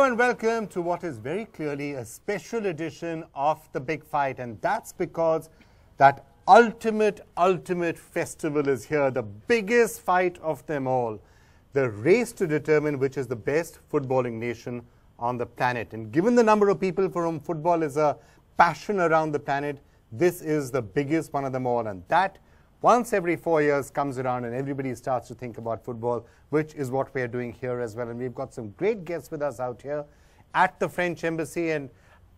Hello and welcome to what is very clearly a special edition of The Big Fight, and that's because that ultimate festival is here, the biggest fight of them all, the race to determine which is the best footballing nation on the planet. And given the number of people for whom football is a passion around the planet, this is the biggest one of them all, and that once every 4 years comes around and everybody starts to think about football, which is what we're doing here as well. And we've got some great guests with us out here at the French Embassy. And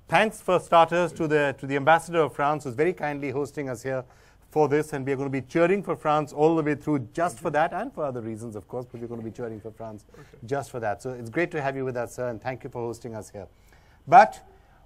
thanks for starters to the Ambassador of France, who's very kindly hosting us here for this. And we're going to be cheering for France all the way through just for that and for other reasons, of course, but we're going to be cheering for France just for that. So it's great to have you with us, sir, and thank you for hosting us here. But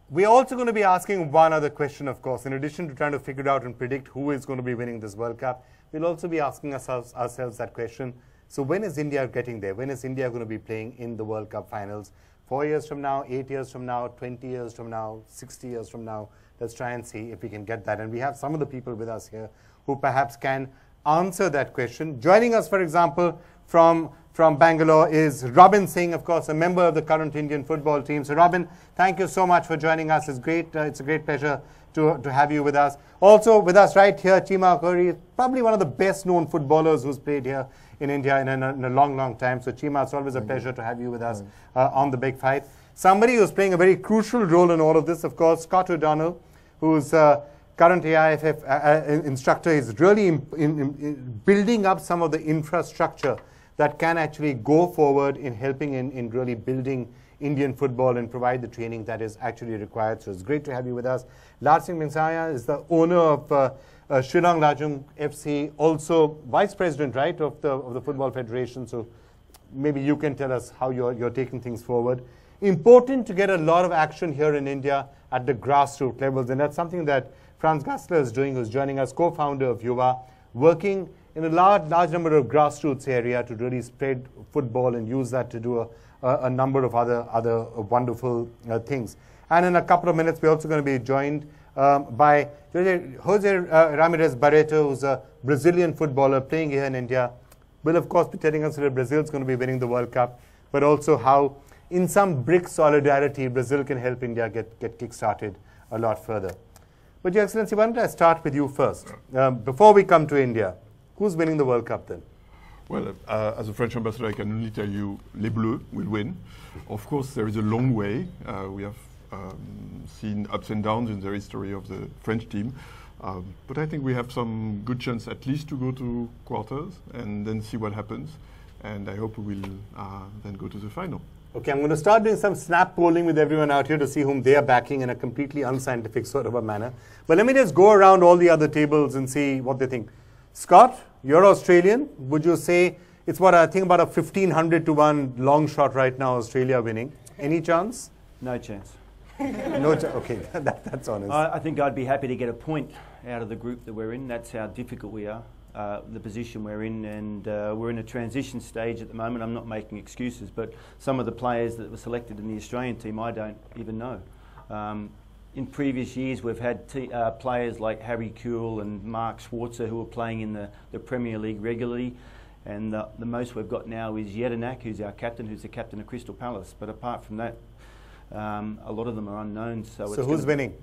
we're also going to be asking one other question, of course. In addition to trying to figure out and predict who is going to be winning this World Cup, we'll also be asking ourselves that question. So when is India getting there? When is India going to be playing in the World Cup finals? 4 years from now, 8 years from now, 20 years from now, 60 years from now? Let's try and see if we can get that. And we have some of the people with us here who perhaps can answer that question. Joining us, for example, from Bangalore is Robin Singh, of course, a member of the current Indian football team. So, Robin, thank you so much for joining us. It's great. It's a great pleasure to have you with us. Also with us right here, Chima Okorie, probably one of the best-known footballers who's played here in India in a long time. So, Chima, it's always a pleasure to have you with us on The Big Fight. Somebody who's playing a very crucial role in all of this, of course, Scott O'Donnell, who's current AIFF instructor, is really in building up some of the infrastructure that can actually go forward in helping in really building Indian football and provide the training that is actually required. So it's great to have you with us. Lal Singh Minsaya is the owner of Shillong Lajung FC, also vice president, right, of the Football Federation. So maybe you can tell us how you're taking things forward. Important to get a lot of action here in India at the grassroots levels, and that's something that Franz Gassler is doing, who's joining us, co-founder of Yuva, working in a large number of grassroots area to really spread football and use that to do a number of other wonderful things. And in a couple of minutes, we're also going to be joined by Jose Ramirez Barreto, who's a Brazilian footballer playing here in India. Will, of course, be telling us that Brazil is going to be winning the World Cup, but also how, in some BRICS solidarity, Brazil can help India get kick-started a lot further. But, Your Excellency, why don't I start with you first? Before we come to India, who's winning the World Cup then? Well, as a French ambassador, I can only tell you Les Bleus will win. Of course, there is a long way. We have seen ups and downs in the history of the French team. But I think we have some good chance at least to go to quarters and then see what happens. And I hope we will then go to the final. Okay, I'm going to start doing some snap polling with everyone out here to see whom they are backing in a completely unscientific sort of a manner. But let me just go around all the other tables and see what they think. Scott, you're Australian. Would you say it's what I think about a 1,500 to 1 long shot right now, Australia winning? Any chance? No chance. No chance. Okay, that's honest. I think I'd be happy to get a point out of the group that we're in. That's how difficult we are, the position we're in, and we're in a transition stage at the moment. I'm not making excuses, but some of the players that were selected in the Australian team, I don't even know. In previous years, we've had players like Harry Kewell and Mark Schwarzer who are playing in the Premier League regularly, and the most we've got now is Jedinak, who's our captain, who's the captain of Crystal Palace. But apart from that, a lot of them are unknown. So who's winning?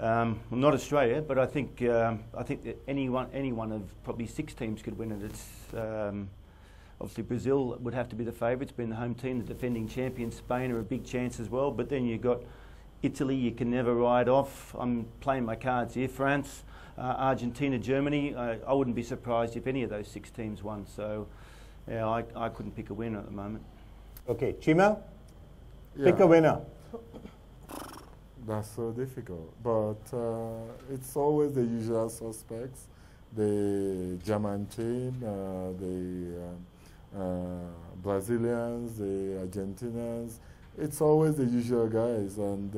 Well, not Australia, but I think that any one of probably 6 teams could win it. It's obviously Brazil would have to be the favourites, being the home team. The defending champions, Spain, are a big chance as well. But then you've got Italy, you can never write off. I'm playing my cards here. France, Argentina, Germany. I wouldn't be surprised if any of those 6 teams won. So, yeah, I couldn't pick a winner at the moment. Okay, Chima, pick a winner. That's so difficult, but it's always the usual suspects: the German team, the Brazilians, the Argentinians. It's always the usual guys, and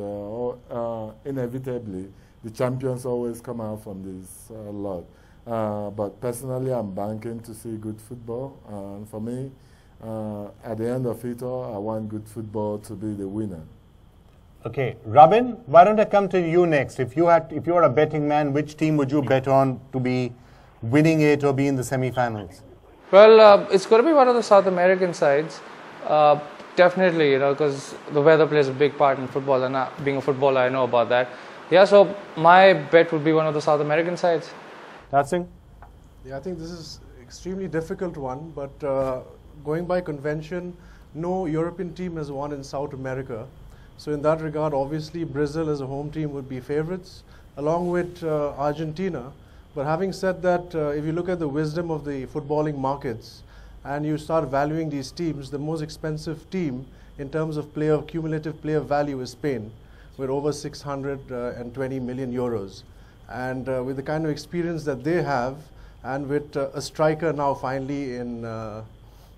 inevitably, the champions always come out from this lot. But personally, I'm banking to see good football, and for me, at the end of it all, I want good football to be the winner. Okay, Robin, why don't I come to you next? If you were a betting man, which team would you bet on to be winning it or be in the semi-finals? Well, it's going to be one of the South American sides. definitely, you know, because the weather plays a big part in football, and being a footballer, I know about that. Yeah, so my bet would be one of the South American sides. Dazzle? Yeah, I think this is extremely difficult one, but going by convention, no European team has won in South America. So in that regard, obviously Brazil as a home team would be favorites, along with Argentina. But having said that, if you look at the wisdom of the footballing markets and you start valuing these teams, the most expensive team in terms of cumulative player value is Spain, with over 620 million euros. And with the kind of experience that they have, and with a striker now finally in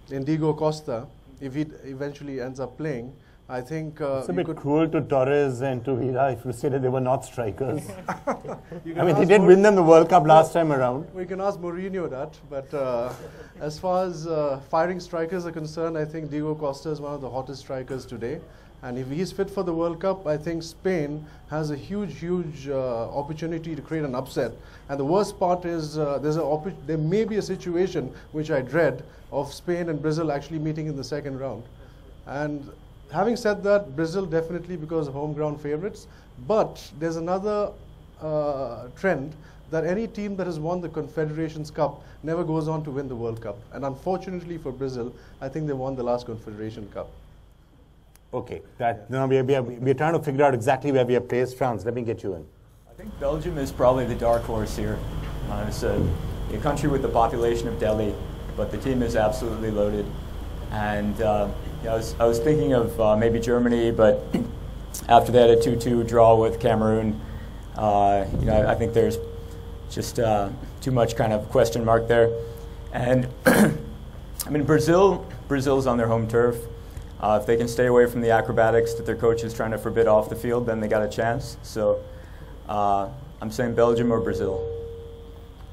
Diego Costa, if he eventually ends up playing, I think it's a bit cruel to Torres and to Villa if you say that they were not strikers. I mean, they did win them the World Cup last time around. We can ask Mourinho that, but as far as firing strikers are concerned, I think Diego Costa is one of the hottest strikers today. And if he's fit for the World Cup, I think Spain has a huge opportunity to create an upset. And the worst part is there may be a situation, which I dread, of Spain and Brazil actually meeting in the second round. And having said that, Brazil definitely because of home ground favorites. But there's another trend that any team that has won the Confederations Cup never goes on to win the World Cup. And unfortunately for Brazil, I think they won the last Confederation Cup. Okay, we're trying to figure out exactly where we have placed France. Let me get you in. I think Belgium is probably the dark horse here. It's a country with the population of Delhi, but the team is absolutely loaded. And I was thinking of maybe Germany, but after they had a 2-2 draw with Cameroon, I think there's just too much kind of question mark there. And I mean, Brazil's on their home turf. If they can stay away from the acrobatics that their coach is trying to forbid off the field, then they got a chance. So I'm saying Belgium or Brazil.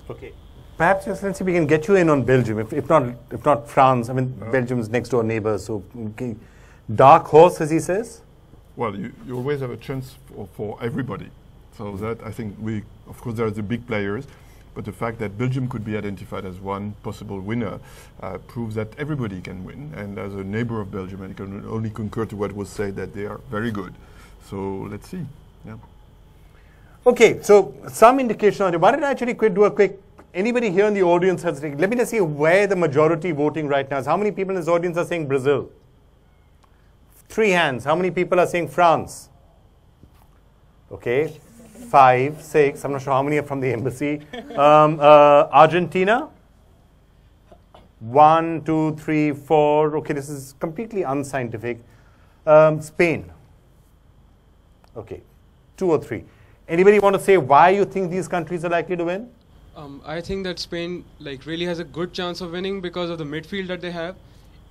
Okay. Perhaps just let's see if we can get you in on Belgium. If not France, I mean Belgium's next door neighbor. So dark horse, as he says. Well, you always have a chance for everybody. So that I think of course there are the big players, but the fact that Belgium could be identified as one possible winner proves that everybody can win. And as a neighbor of Belgium, I can only concur to what was said, that they are very good. So let's see. Yeah. Okay, so some indication on it. Why don't I actually do a quick, anybody here in the audience has, let me just see where the majority voting right now is. How many people in this audience are saying Brazil? 3 hands. How many people are saying France? Okay. 5, 6, I'm not sure how many are from the embassy. Argentina? 1, 2, 3, 4. Okay, this is completely unscientific. Spain? Okay, 2 or 3. Anybody want to say why you think these countries are likely to win? I think that Spain really has a good chance of winning because of the midfield that they have.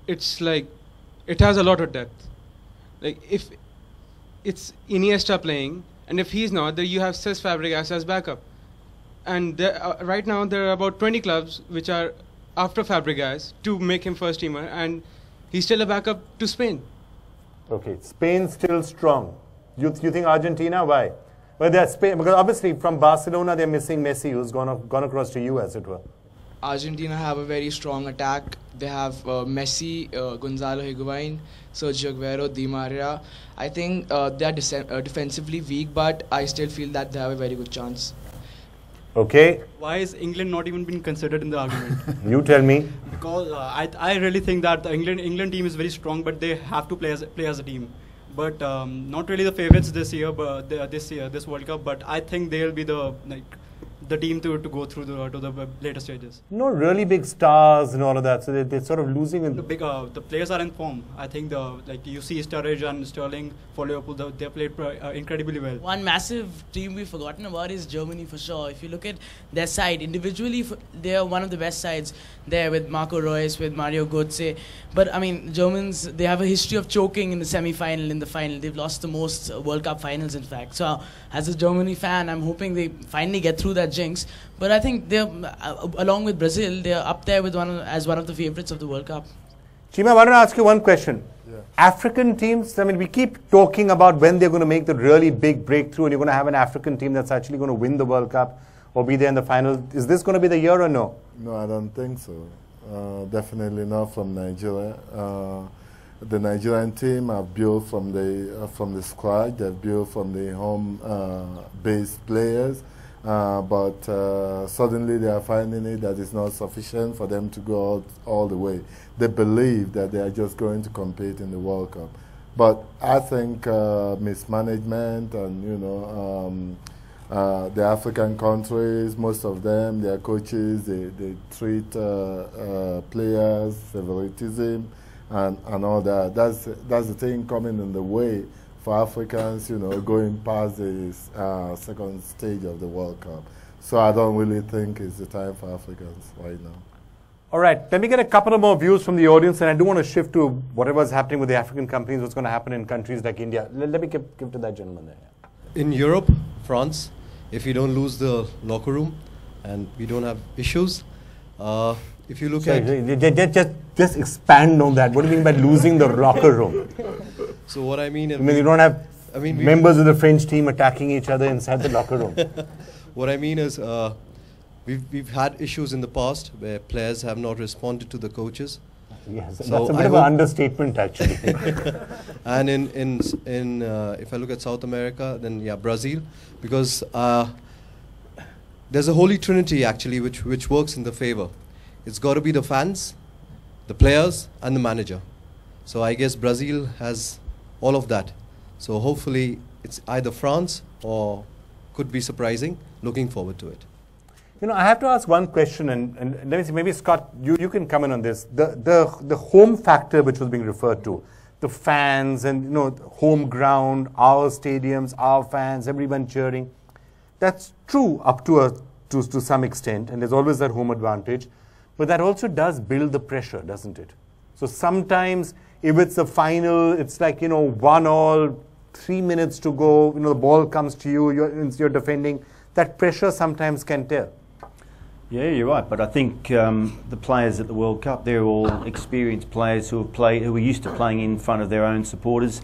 It's it has a lot of depth. If it's Iniesta playing, and if he's not, then you have Cesc Fabregas as backup. And right now there are about 20 clubs which are after Fabregas to make him first teamer, and he's still a backup to Spain. Okay, Spain's still strong. You think Argentina? Why? Well, they're Spain, because obviously from Barcelona they're missing Messi, who's gone across to you, as it were. Argentina have a very strong attack. They have Messi, Gonzalo Higuain, Sergio Aguero, Di Maria. I think they are defensively weak, but I still feel that they have a very good chance. Okay. Why is England not even been considered in the argument? You tell me. Because I really think that the England team is very strong, but they have to play as a team. But not really the favorites this year, but this World Cup. But I think they'll be the team to go through to the later stages. No really big stars and all of that, so they're sort of losing. The players are in form. I think you see Sturridge and Sterling for Liverpool, they played incredibly well. One massive team we've forgotten about is Germany for sure. If you look at their side individually, they are one of the best sides there with Marco Reus, with Mario Götze. But I mean, Germans, they have a history of choking in the semi-final, in the final. They've lost the most World Cup finals, in fact. So as a Germany fan, I'm hoping they finally get through that jinx. But I think they're, along with Brazil, they're up there with as one of the favorites of the World Cup. Chima, why don't I ask you one question? Yeah. African teams, I mean, we keep talking about when they're going to make the really big breakthrough and you're going to have an African team that's actually going to win the World Cup or be there in the final. Is this going to be the year or no? No, I don't think so. Definitely not from Nigeria. the Nigerian team have built from the squad. They've built from the home based players, but suddenly they are finding it that it's not sufficient for them to go out all the way. They believe that they are just going to compete in the World Cup, but I think mismanagement and the African countries, most of them, their coaches, they treat players favoritism. And all that. That's the thing coming in the way for Africans, going past the second stage of the World Cup. So I don't really think it's the time for Africans right now. All right, let me get a couple of more views from the audience, and I do want to shift to whatever's happening with the African companies, what's going to happen in countries like India. Let me give to that gentleman there. In Europe, France, if you don't lose the locker room and we don't have issues, if you look at... Just expand on that. What do you mean by losing the locker room? So what I mean... you don't have members of the French team attacking each other inside the locker room. What I mean is we've had issues in the past where players have not responded to the coaches. Yes, so that's a bit of an understatement actually. And if I look at South America, then yeah, Brazil, because there's a holy trinity actually which works in the favor. It's got to be the fans, the players, and the manager. So I guess Brazil has all of that. So hopefully it's either France or could be surprising. Looking forward to it. I have to ask one question, and let me see, maybe Scott, you can come in on this. The home factor which was being referred to, the fans and home ground, our stadiums, our fans, everyone cheering. That's true up to some extent, and there's always that home advantage. But that also does build the pressure, doesn't it? So sometimes if it's a final, it's like, 1-1, 3 minutes to go, the ball comes to you, you're defending. That pressure sometimes can tell. Yeah, you're right. But I think the players at the World Cup, they're all experienced players who were used to playing in front of their own supporters.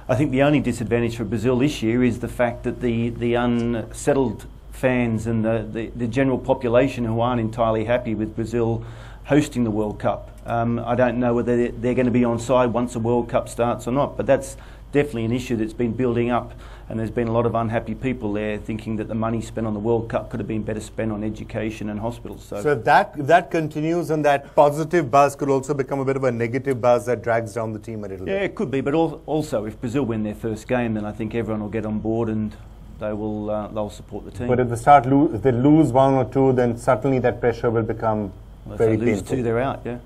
I think the only disadvantage for Brazil this year is the fact that the unsettled fans and the general population who aren't entirely happy with Brazil hosting the World Cup. I don't know whether they're going to be on side once the World Cup starts or not, but that's definitely an issue that's been building up, and there's been a lot of unhappy people there thinking that the money spent on the World Cup could have been better spent on education and hospitals. So if that continues, and that positive buzz could also become a bit of a negative buzz that drags down the team a little bit. Yeah, it could be, but also if Brazil win their first game, then I think everyone will get on board and they'll support the team. But if they lose 1 or 2, then suddenly that pressure will become very painful. If they lose 2, they're out, yeah.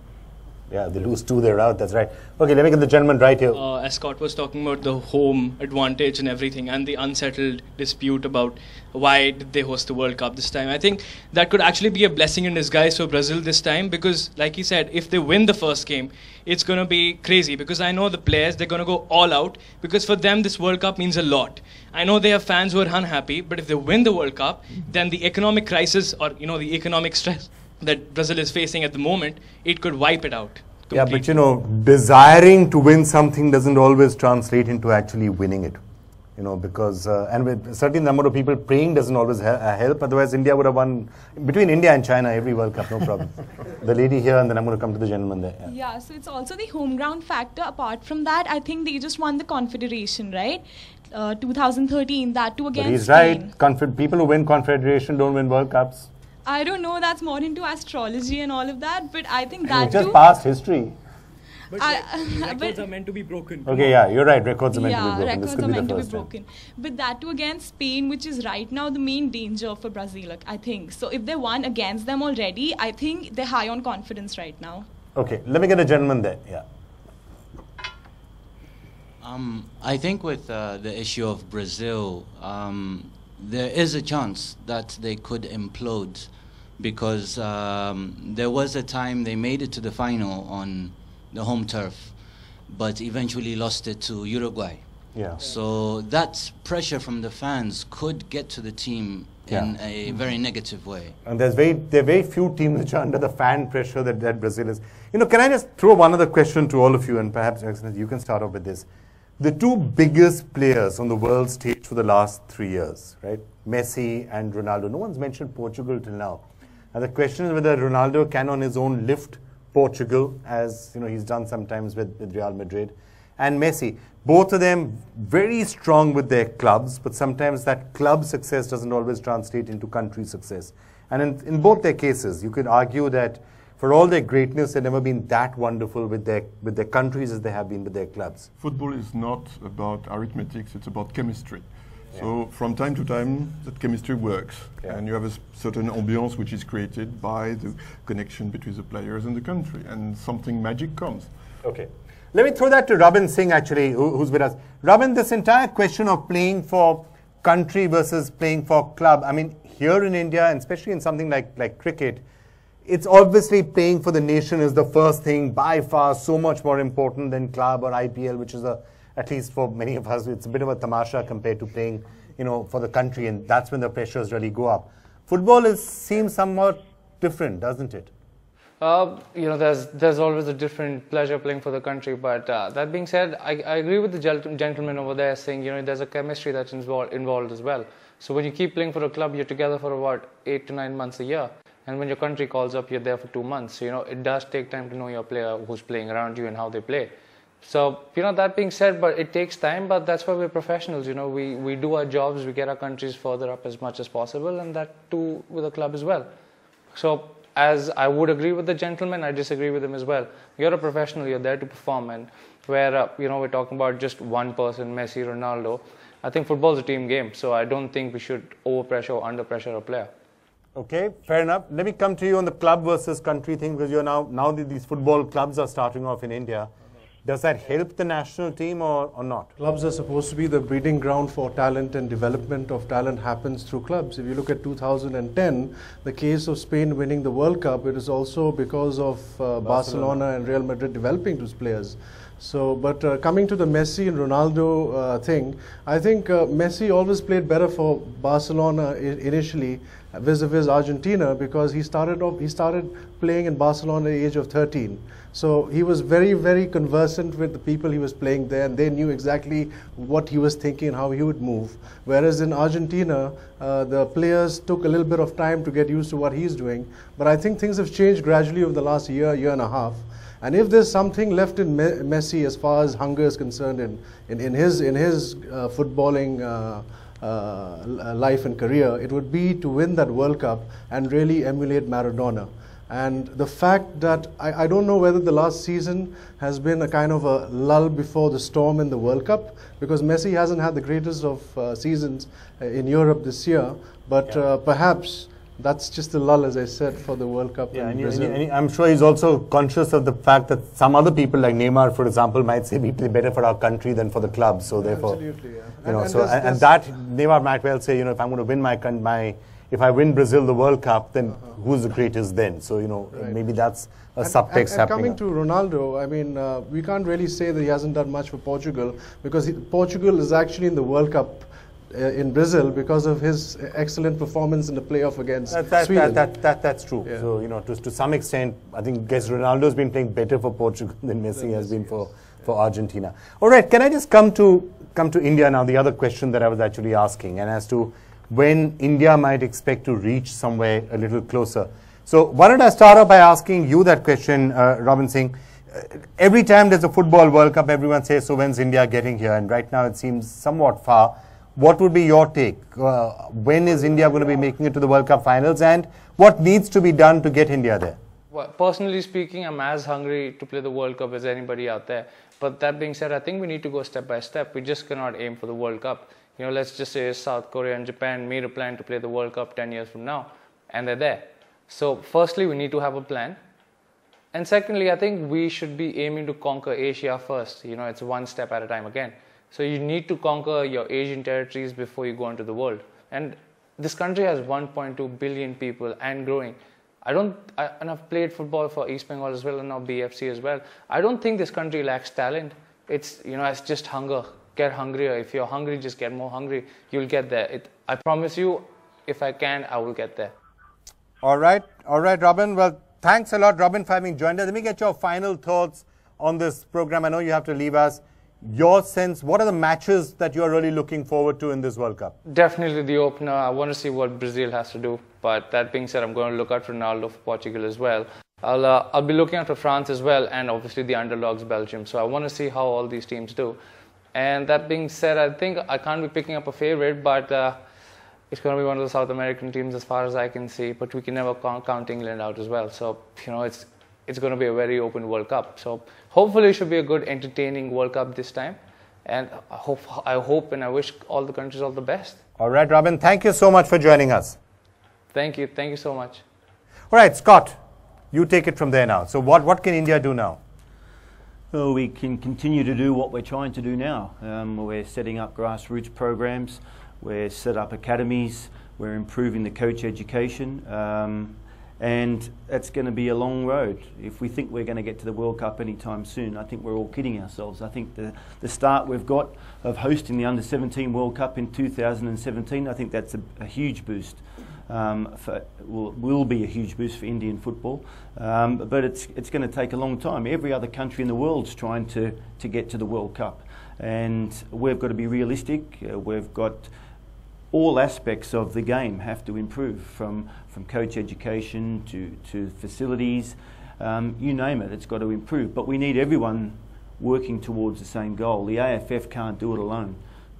Yeah, they lose 2, they're out, that's right. Okay, let me get the gentleman right here. As Scott was talking about the home advantage and everything, and the unsettled dispute about why did they host the World Cup this time. I think that could actually be a blessing in disguise for Brazil this time, because like he said, if they win the first game, it's going to be crazy, because I know the players, they're going to go all out, because for them this World Cup means a lot. I know they have fans who are unhappy, but if they win the World Cup, then the economic crisis or the economic stress that Brazil is facing at the moment, it could wipe it out completely. Yeah, but desiring to win something doesn't always translate into actually winning it. Because and with certain number of people praying doesn't always help. Otherwise, India would have won, between India and China, every World Cup, no problem. The lady here, and then I'm going to come to the gentleman there. Yeah, so it's also the home ground factor. Apart from that, I think they just won the Confederation, right? 2013, that too against He's right. People who win Confederation don't win World Cups. I don't know, that's more into astrology and all of that, but I think that it's just past history. But records are meant to be broken. Okay, yeah, you're right. Records are meant to be broken. Records are meant to be broken. But that too against Spain, which is right now the main danger for Brazil, I think. So if they won against them already, I think they're high on confidence right now. Okay, let me get a gentleman there. Yeah. I think with the issue of Brazil, there is a chance that they could implode, because there was a time they made it to the final on the home turf, but eventually lost it to Uruguay. Yeah. So that pressure from the fans could get to the team in a very negative way. And there are very few teams which are under the fan pressure that Brazil is. Can I just throw one other question to all of you, and perhaps you can start off with this. The two biggest players on the world stage for the last 3 years, right? Messi and Ronaldo. No one's mentioned Portugal till now. And the question is whether Ronaldo can on his own lift Portugal, as you know he's done sometimes with Real Madrid, and Messi. Both of them very strong with their clubs, but sometimes that club success doesn't always translate into country success. And in both their cases, you could argue that for all their greatness, they've never been that wonderful with their countries as they have been with their clubs. Football is not about arithmetics, it's about chemistry. So from time to time, that chemistry works, and you have a certain ambiance which is created by the connection between the players and the country, and something magic comes. Okay. Let me throw that to Robin Singh, actually, who's with us. Robin, this entire question of playing for country versus playing for club, I mean, here in India, and especially in something like cricket, it's obviously playing for the nation is the first thing, by far so much more important than club or IPL, which is at least for many of us, it's a bit of a tamasha compared to playing, you know, for the country, and that's when the pressures really go up. Football seems somewhat different, doesn't it? You know, there's always a different pleasure playing for the country, but that being said, I agree with the gentleman over there saying, you know, there's a chemistry that's involved as well. So when you keep playing for a club, you're together for about 8 to 9 months a year. And when your country calls up, you're there for 2 months. So, you know, it does take time to know your player who's playing around you and how they play. So, you know, that being said, but it takes time, but that's why we're professionals. You know, we do our jobs, we get our countries further up as much as possible, and that too with a club as well. So, as I would agree with the gentleman, I disagree with him as well. You're a professional, you're there to perform, and where, you know, we're talking about just one person, Messi, Ronaldo, I think football's a team game, so I don't think we should overpressure or underpressure a player. Okay, fair enough. Let me come to you on the club versus country thing, because you're now these football clubs are starting off in India. Does that help the national team or not? Clubs are supposed to be the breeding ground for talent, and development of talent happens through clubs. If you look at 2010, the case of Spain winning the World Cup, it is also because of Barcelona and Real Madrid developing those players. So, but coming to the Messi and Ronaldo thing, I think Messi always played better for Barcelona initially vis-a-vis Argentina, because he started playing in Barcelona at the age of 13. So he was very, very conversant with the people he was playing there, and they knew exactly what he was thinking and how he would move. Whereas in Argentina, the players took a little bit of time to get used to what he's doing. But I think things have changed gradually over the last year and a half. And if there's something left in Messi as far as hunger is concerned in his footballing life and career, it would be to win that World Cup and really emulate Maradona. And the fact that I don't know whether the last season has been a kind of a lull before the storm in the World Cup, because Messi hasn't had the greatest of seasons in Europe this year, but perhaps that's just a lull, as I said, for the World Cup in Brazil. And I'm sure he's also conscious of the fact that some other people like Neymar, for example, might say we play better for our country than for the club. So therefore, absolutely, yeah. You know, and that Neymar might well say, you know, if I'm going to win if I win Brazil the World Cup, then who's the greatest then? So, you know, maybe that's a subtext happening. Coming to Ronaldo, I mean, we can't really say that he hasn't done much for Portugal, because Portugal is actually in the World Cup in Brazil because of his excellent performance in the playoff against Sweden. That's true. Yeah. So, you know, to some extent, I think Ronaldo's been playing better for Portugal than Messi has been for Argentina. All right, can I just come to India now, the other question that I was actually asking, and as to when India might expect to reach somewhere a little closer. So why don't I start off by asking you that question, Robin Singh. Every time there's a football World Cup, everyone says, so when's India getting here? And right now it seems somewhat far. What would be your take? When is India going to be making it to the World Cup finals, and what needs to be done to get India there? Well, personally speaking, I'm as hungry to play the World Cup as anybody out there. But that being said, I think we need to go step by step. We just cannot aim for the World Cup. You know, let's just say South Korea and Japan made a plan to play the World Cup 10 years from now, and they're there. So firstly, we need to have a plan. And secondly, I think we should be aiming to conquer Asia first. You know, it's one step at a time again. So you need to conquer your Asian territories before you go into the world. And this country has 1.2 billion people and growing. And I've played football for East Bengal as well, and now BFC as well. I don't think this country lacks talent. It's, you know, it's just hunger. Get hungrier. If you're hungry, just get more hungry. You'll get there. I promise you, if I can, I will get there. All right, Robin. Well, thanks a lot, Robin, for having joined us. Let me get your final thoughts on this program. I know you have to leave us. Your sense, what are the matches that you're really looking forward to in this World Cup? Definitely the opener. I want to see what Brazil has to do. But that being said, I'm going to look out for Ronaldo for Portugal as well. I'll be looking out for France as well, and obviously the underdogs Belgium. So I want to see how all these teams do. And that being said, I think I can't be picking up a favorite, but it's going to be one of the South American teams as far as I can see. But we can never count England out as well. So it's going to be a very open World Cup. So hopefully it should be a good, entertaining World Cup this time. And I hope and I wish all the countries all the best. All right, Robin, thank you so much for joining us. Thank you so much. All right, Scott, you take it from there now. So what can India do now? Well, we can continue to do what we're trying to do now. We're setting up grassroots programs, we're set up academies, we're improving the coach education, and that's going to be a long road. If we think we're going to get to the World Cup anytime soon, I think we're all kidding ourselves. I think the start we've got of hosting the Under-17 World Cup in 2017, I think that's a huge boost. Will be a huge boost for Indian football, but it's going to take a long time. Every other country in the world's trying to get to the World Cup, and we've got to be realistic. We've got all aspects of the game have to improve, from coach education to facilities, you name it, it's got to improve. But we need everyone working towards the same goal. The AFF can't do it alone.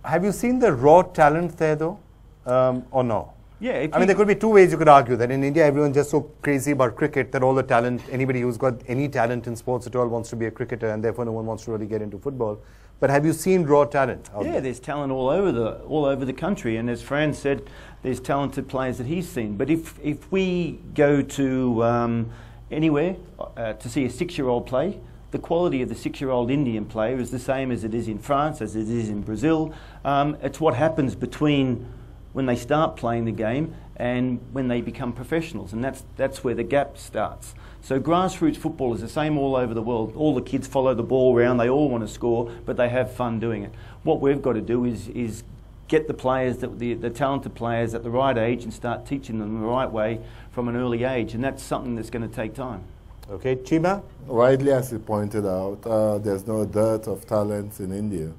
Have you seen the raw talent there though, or no? Yeah, I mean, there could be two ways you could argue that in India everyone's just so crazy about cricket that all the talent, anybody who's got any talent in sports at all wants to be a cricketer, and therefore no one wants to really get into football. But have you seen raw talent out there? There's talent all over the country, and as Fran said, there's talented players that he's seen. But if we go to anywhere to see a 6-year-old play, the quality of the 6-year-old Indian player is the same as it is in France, as it is in Brazil. It's what happens between when they start playing the game and when they become professionals, and that's where the gap starts. So grassroots football is the same all over the world. All the kids follow the ball around, they all want to score, but they have fun doing it. What we've got to do is get the players, the talented players at the right age, and start teaching them the right way from an early age, and that's something that's going to take time. Okay, Chima? Rightly, as you pointed out, there's no dearth of talents in India.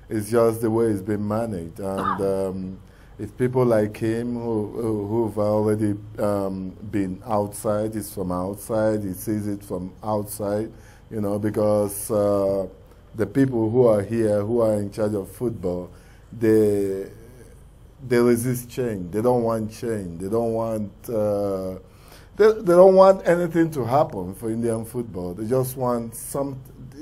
It's just the way it's been managed, and it's people like him who've already been outside. He's from outside. He sees it from outside, you know, because the people who are here, who are in charge of football, they resist change. They don't want change. They don't want they don't want anything to happen for Indian football. They just want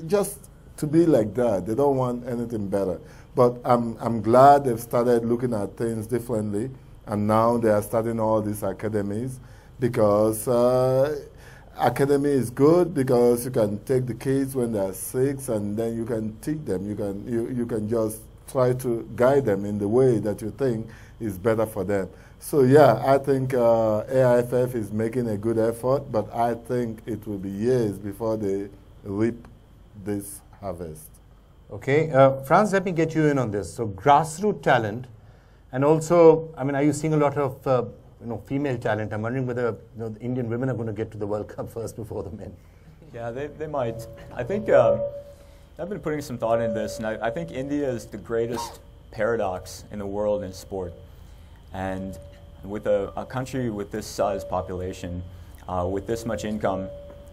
just to be like that. They don't want anything better. But I'm glad they've started looking at things differently, and now they are starting all these academies, because academy is good because you can take the kids when they're 6 and then you can teach them. You can just try to guide them in the way that you think is better for them. So yeah, I think AIFF is making a good effort, but I think it will be years before they reap this harvest. Okay, Franz, let me get you in on this. So grassroots talent, and also, I mean, are you seeing a lot of female talent? I'm wondering whether the Indian women are going to get to the World Cup first before the men. Yeah, they might. I think I've been putting some thought into this, and I think India is the greatest paradox in the world in sport. And with a country with this size population, with this much income,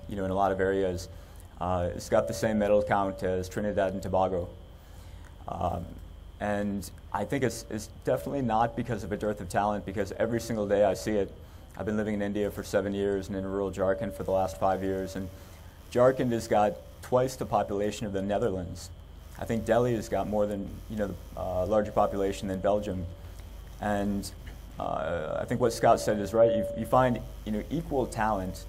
in a lot of areas, it's got the same medal count as Trinidad and Tobago. And I think it's definitely not because of a dearth of talent, because every single day I see it. I've been living in India for 7 years and in rural Jharkhand for the last 5 years. And Jharkhand has got twice the population of the Netherlands. I think Delhi has got more than, a larger population than Belgium. And I think what Scott said is right. You find, equal talent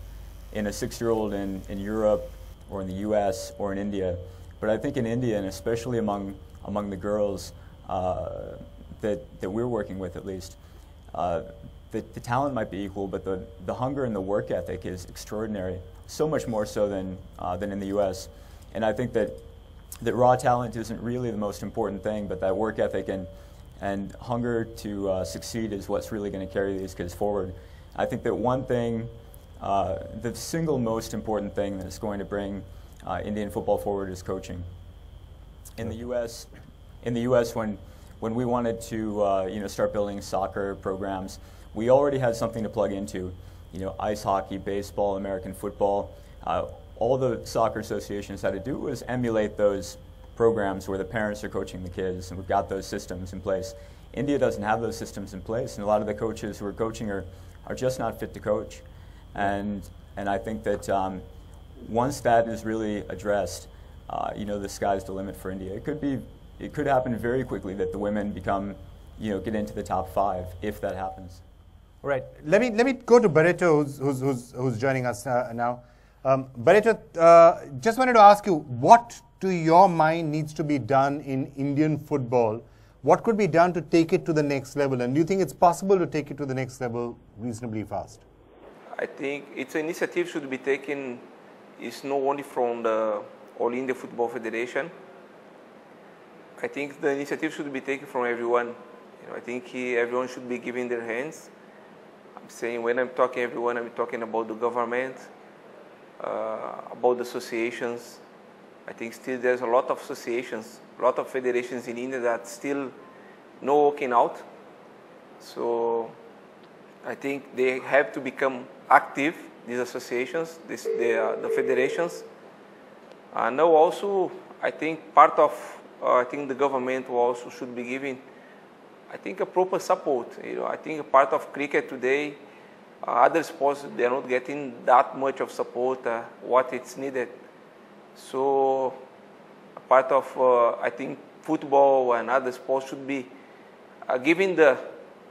in a 6-year-old in Europe, or in the U.S. or in India, but I think in India, and especially among the girls that we're working with, at least, the talent might be equal, but the hunger and the work ethic is extraordinary, so much more so than in the U.S. And I think that raw talent isn't really the most important thing, but that work ethic and hunger to succeed is what's really going to carry these kids forward. I think that one thing. The single most important thing that's going to bring Indian football forward is coaching. In the U.S., when we wanted to start building soccer programs, we already had something to plug into. ice hockey, baseball, American football. All the soccer associations had to do was emulate those programs where the parents are coaching the kids, and we've got those systems in place. India doesn't have those systems in place, and a lot of the coaches who are coaching are just not fit to coach. And I think that once that is really addressed, the sky's the limit for India. It could happen very quickly that the women become, get into the top 5 if that happens. All right. Let me go to Barreto, who's joining us now. Barreto, just wanted to ask you, what to your mind needs to be done in Indian football? What could be done to take it to the next level? And do you think it's possible to take it to the next level reasonably fast? I think its initiative should be taken, is not only from the All India Football Federation. I think the initiative should be taken from everyone. I think everyone should be giving their hands. I'm saying when I'm talking everyone, I'm talking about the government, about the associations. I think still there's a lot of associations, a lot of federations in India that still not working out. So I think they have to become active, these associations, the federations. Now also, I think part of, I think the government also should be giving, I think, a proper support. I think a part of cricket today, other sports, they are not getting that much of support, what it's needed. So a part of, I think, football and other sports should be given the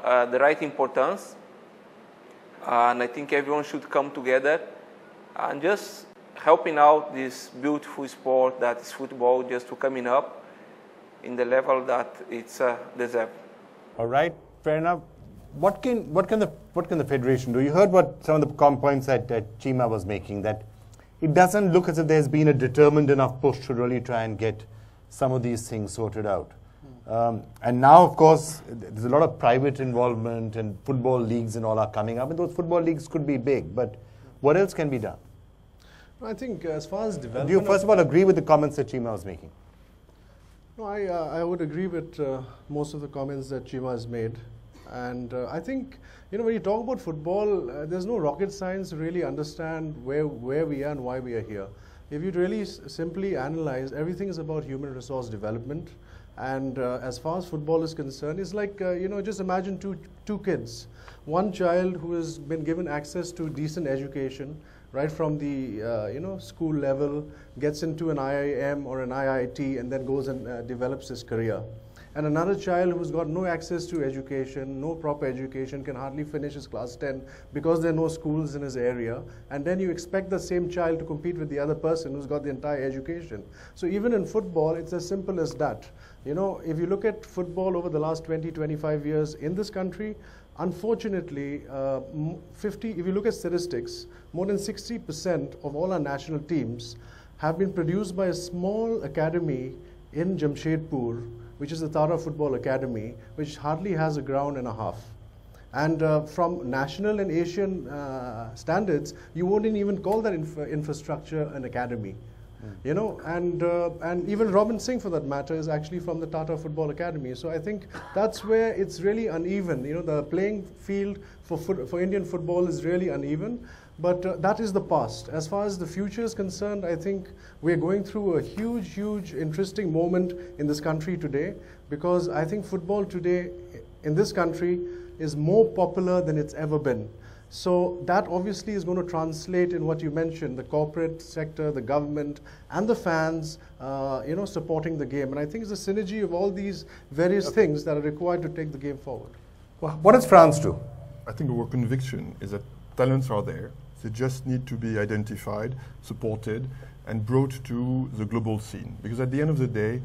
right importance. And I think everyone should come together and just helping out this beautiful sport that is football, just to coming up in the level that it's deserved. All right, fair enough. What can the federation do? You heard what some of the points that Chima was making, that it doesn't look as if there's been a determined enough push to really try and get some of these things sorted out. And now, of course, there's a lot of private involvement, and football leagues and all are coming up, and those football leagues could be big, but what else can be done? I think as far as development... Do you first of all agree with the comments that Chima was making? No, I would agree with most of the comments that Chima has made. And I think, when you talk about football, there's no rocket science to really understand where we are and why we are here. If you really simply analyze, everything is about human resource development. And as far as football is concerned, it's like, just imagine two kids. One child who has been given access to decent education, right from the school level, gets into an IIM or an IIT, and then goes and develops his career. And another child who's got no access to education, no proper education, can hardly finish his class 10 because there are no schools in his area. And then you expect the same child to compete with the other person who's got the entire education. So even in football, it's as simple as that. If you look at football over the last 20, 25 years in this country, unfortunately, if you look at statistics, more than 60% of all our national teams have been produced by a small academy in Jamshedpur, which is the Tara Football Academy, which hardly has a ground and a half. And from national and Asian standards, you wouldn't even call that infrastructure an academy. And even Robin Singh, for that matter, is actually from the Tata Football Academy. So I think that's where it's really uneven. The playing field for Indian football is really uneven. But that is the past. As far as the future is concerned, I think we're going through a huge, huge, interesting moment in this country today, because I think football today in this country is more popular than it's ever been. So that obviously is going to translate in what you mentioned, the corporate sector, the government, and the fans, supporting the game. And I think it's the synergy of all these various things that are required to take the game forward. Well, what does France do? I think our conviction is that talents are there. They just need to be identified, supported, and brought to the global scene. Because at the end of the day,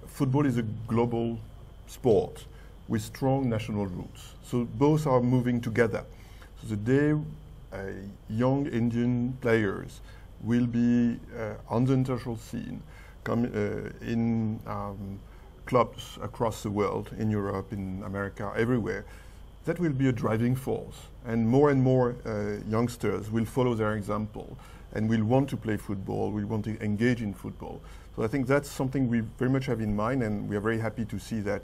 football is a global sport with strong national roots. So both are moving together. So the day young Indian players will be on the international scene, in clubs across the world, in Europe, in America, everywhere, that will be a driving force. And more youngsters will follow their example and will want to play football, will want to engage in football. So I think that's something we very much have in mind, and we are very happy to see that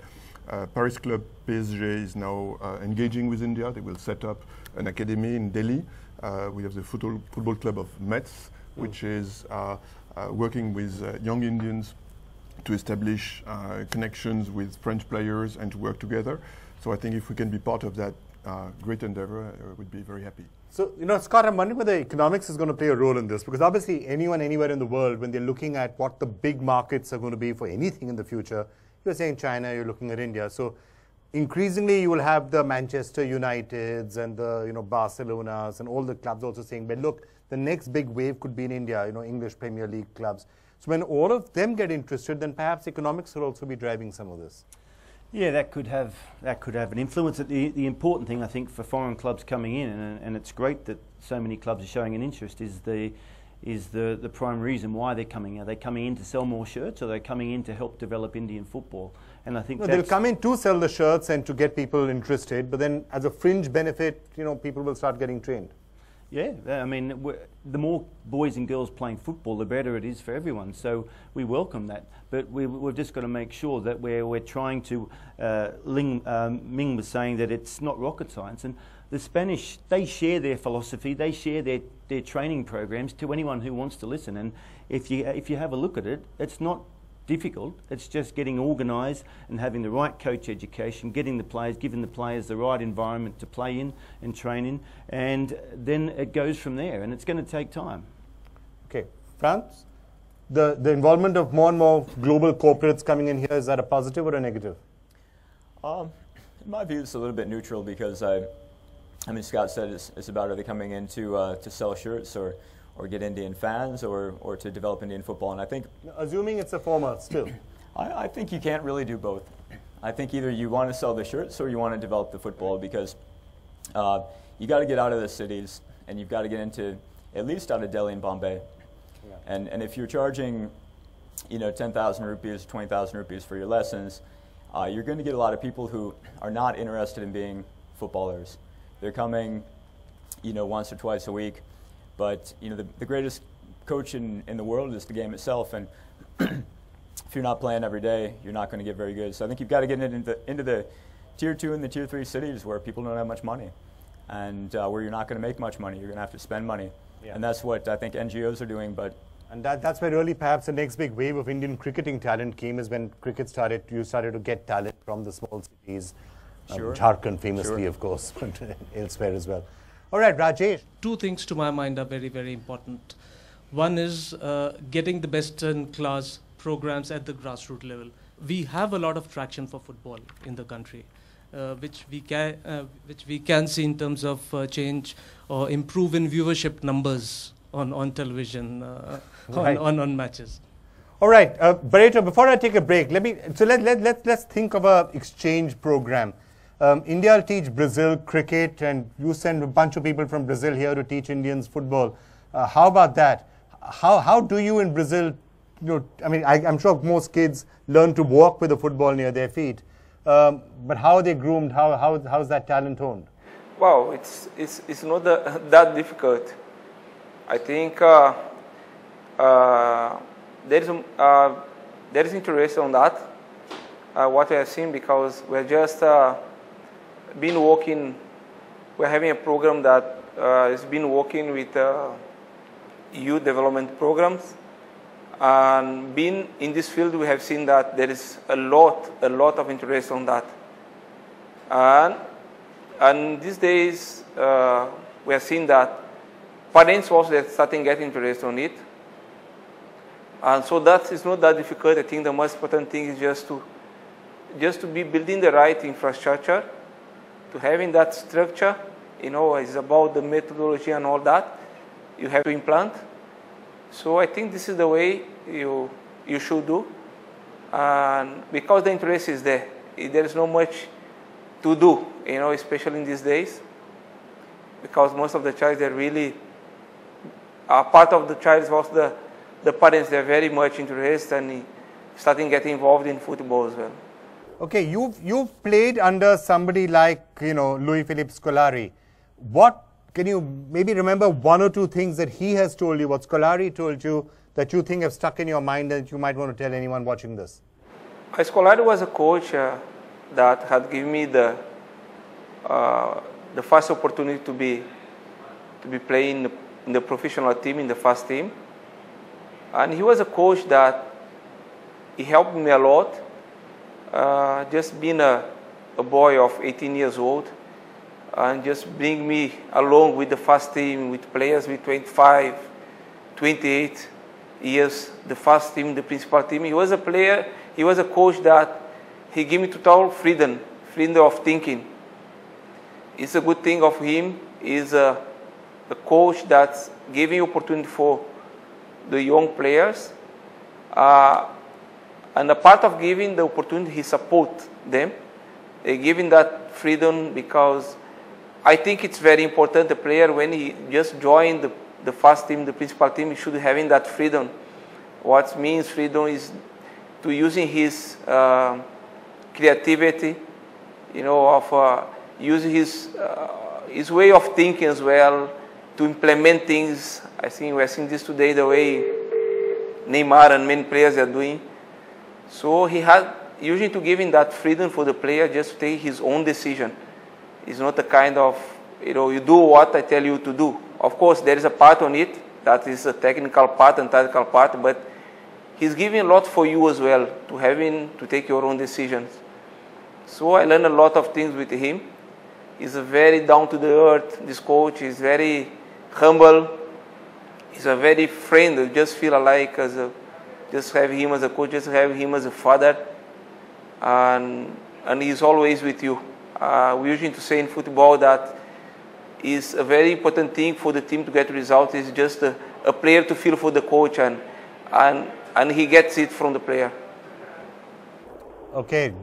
Paris club PSG is now engaging with India. They will set up an academy in Delhi we have the football club of Metz, which is working with young Indians to establish connections with French players and to work together. So I think if we can be part of that great endeavor, we'd be very happy. So, Scott, I'm wondering whether economics is going to play a role in this, because obviously anyone, anywhere in the world, when they're looking at what the big markets are going to be for anything in the future, you're saying China, you're looking at India. So increasingly you will have the Manchester Uniteds and the Barcelonas and all the clubs also saying, but look, the next big wave could be in India, English Premier League clubs. So when all of them get interested, then perhaps economics will also be driving some of this. Yeah, that could have an influence. The important thing, I think, for foreign clubs coming in, and it's great that so many clubs are showing an interest, is the prime reason why they're coming. Are they coming in to sell more shirts, or are they coming in to help develop Indian football? And I think they'll come in to sell the shirts and to get people interested, but then as a fringe benefit, people will start getting trained. Yeah, I mean, the more boys and girls playing football, the better it is for everyone. So we welcome that, but we've just got to make sure that we're trying to. Ming was saying that it's not rocket science, and the Spanish, they share their philosophy, they share their training programs to anyone who wants to listen. And if you have a look at it, it's not difficult. It's just getting organised and having the right coach education, getting the players, giving the players the right environment to play in and train in, and then it goes from there, and it's going to take time. Okay, France, the involvement of more and more global corporates coming in here, is that a positive or a negative? In my view, it's a little bit neutral, because I mean, Scott said it's about, are they coming in to sell shirts or get Indian fans, or to develop Indian football. And I think, assuming it's a former still, I think you can't really do both. I think either you want to sell the shirts or you want to develop the football, because you got to get out of the cities, and you've got to get into, at least out of Delhi and Bombay. Yeah. And if you're charging 10,000 rupees, 20,000 rupees for your lessons, you're going to get a lot of people who are not interested in being footballers. They're coming once or twice a week. But the greatest coach in the world is the game itself, and if you're not playing every day, you're not going to get very good. So I think you've got to get into the tier 2 and the tier 3 cities where people don't have much money, and where you're not going to make much money. You're going to have to spend money, and that's what I think NGOs are doing. And that's where really perhaps the next big wave of Indian cricketing talent came, is when cricket you started to get talent from the small cities, Jharkhand famously, of course, but elsewhere as well. All right, Rajesh. Two things to my mind are very, very important. One is getting the best-in-class programs at the grassroots level. We have a lot of traction for football in the country, which we can see in terms of change or improve in viewership numbers on television, on matches. All right, Barreto, before I take a break, let's think of an exchange program. India will teach Brazil cricket, and you send a bunch of people from Brazil here to teach Indians football. How about that? How do you in Brazil, I mean, I'm sure most kids learn to walk with a football near their feet, but how are they groomed? How's that talent honed? Wow, it's not that difficult. I think there is interest on that, what we have seen, because we're just been working, we're having a program that has been working with youth development programs, and being in this field, we have seen that there is a lot of interest on that, and these days we have seen that parents also starting getting interest on it, and so that is not that difficult. I think the most important thing is just to be building the right infrastructure, to having that structure. It's about the methodology and all that you have to implant. So I think this is the way you should do, and because the interest is there is not much to do, especially in these days, because most of the child, they're really part of the child is also the parents. They're very much interested and starting getting involved in football as well. Okay, you've played under somebody like Louis Philippe Scolari. What can you maybe remember one or two things that he has told you, what Scolari told you, that you think have stuck in your mind that you might want to tell anyone watching this? Scolari was a coach that had given me the first opportunity to be playing in the professional team, in the first team. And he was a coach that he helped me a lot. Just being a boy of 18 years old, and just bring me along with the first team, with players with 25, 28 years, the first team, the principal team. He was a player, he was a coach that he gave me total freedom of thinking. It's a good thing of him. He's a coach that's giving opportunity for the young players. And a part of giving the opportunity, he support them. Giving that freedom, because I think it's very important, the player, when he just joined the first team, the principal team, he should having that freedom. What means freedom is to using his creativity, you know, of using his way of thinking as well to implement things. I think we're seeing this today, the way Neymar and many players are doing. So he had usually to give him that freedom for the player just to take his own decision. It's not a kind of, you know, you do what I tell you to do. Of course, there is a part on it, that is a technical part and tactical part, but he's giving a lot for you as well, to having to take your own decisions. So I learned a lot of things with him. He's a very down-to-the-earth, this coach. He's very humble. He's a very friend. You just feel like just have him as a coach, just have him as a father. And he's always with you. We usually to say in football that is a very important thing for the team to get results. Is just a player to feel for the coach, and he gets it from the player. Okay,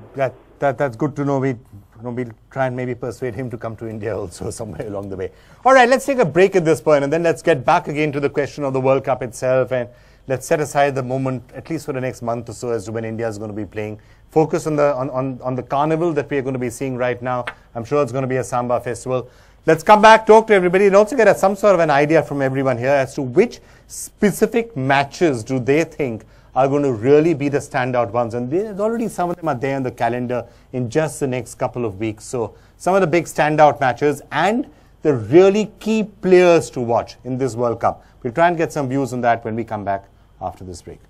that's good to know. We'll try and maybe persuade him to come to India also somewhere along the way. All right, let's take a break at this point, and then let's get back again to the question of the World Cup itself, and let's set aside the moment, at least for the next month or so, as to when India is going to be playing. Focus on the carnival that we are going to be seeing right now. I'm sure it's going to be a Samba festival. Let's come back, talk to everybody, and also get some sort of an idea from everyone here as to which specific matches do they think are going to really be the standout ones. And there's already some of them are there on the calendar in just the next couple of weeks. So some of the big standout matches and the really key players to watch in this World Cup. We'll try and get some views on that when we come back after this break.